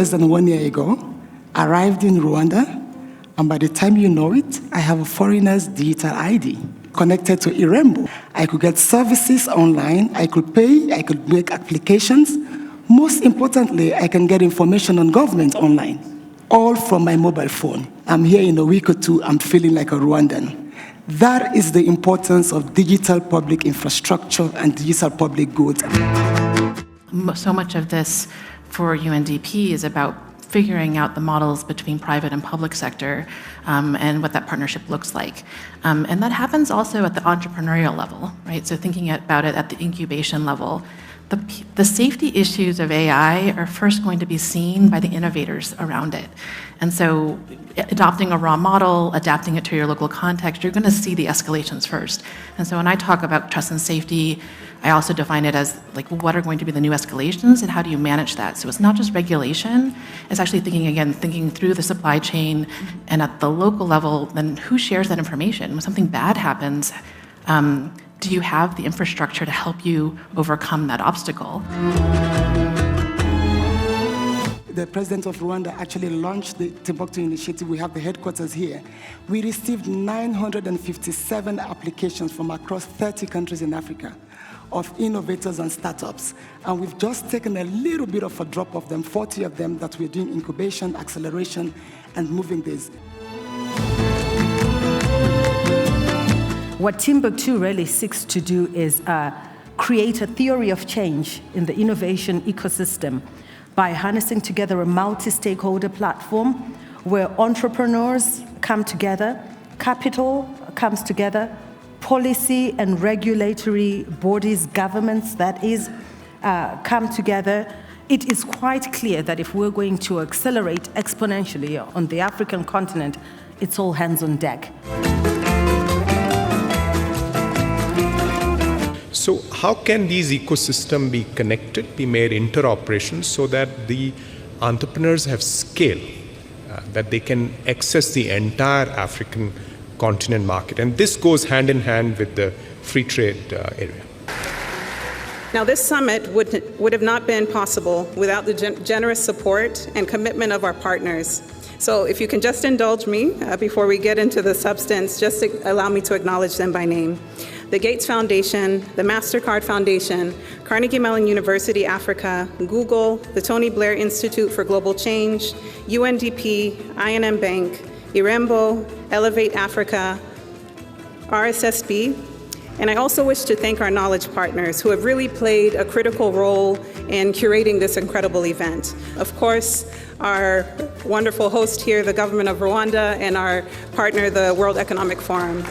less than 1 year ago, arrived in Rwanda, and by the time you know it, I have a foreigner's digital ID connected to Irembo. I could get services online, I could pay, I could make applications. Most importantly, I can get information on government online, all from my mobile phone. I'm here in a week or two, I'm feeling like a Rwandan. That is the importance of digital public infrastructure and digital public goods. So much of this for UNDP is about figuring out the models between private and public sector and what that partnership looks like. And that happens also at the entrepreneurial level, right? So thinking about it at the incubation level. The safety issues of AI are first going to be seen by the innovators around it. And so adopting a raw model, adapting it to your local context, you're going to see the escalations first. And so when I talk about trust and safety, I also define it as like, what are going to be the new escalations and how do you manage that? So it's not just regulation, it's actually thinking through the supply chain and at the local level, then who shares that information? When something bad happens, do you have the infrastructure to help you overcome that obstacle? The president of Rwanda actually launched the Timbuktu initiative. We have the headquarters here. We received 957 applications from across 30 countries in Africa of innovators and startups. And we've just taken a little bit of a drop of them, 40 of them that we're doing incubation, acceleration, and moving this. What Timbuktu really seeks to do is create a theory of change in the innovation ecosystem by harnessing together a multi-stakeholder platform where entrepreneurs come together, capital comes together, policy and regulatory bodies, governments, that is, come together. It is quite clear that if we're going to accelerate exponentially on the African continent, it's all hands on deck. So how can these ecosystems be connected, be made interoperations so that the entrepreneurs have scale, that they can access the entire African continent market? And this goes hand in hand with the free trade area. Now, this summit would have not been possible without the generous support and commitment of our partners. So if you can just indulge me before we get into the substance, just allow me to acknowledge them by name. The Gates Foundation, the MasterCard Foundation, Carnegie Mellon University Africa, Google, the Tony Blair Institute for Global Change, UNDP, INM Bank, Irembo, Elevate Africa, RSSB, and I also wish to thank our knowledge partners who have really played a critical role in curating this incredible event. Of course, our wonderful host here, the government of Rwanda, and our partner, the World Economic Forum.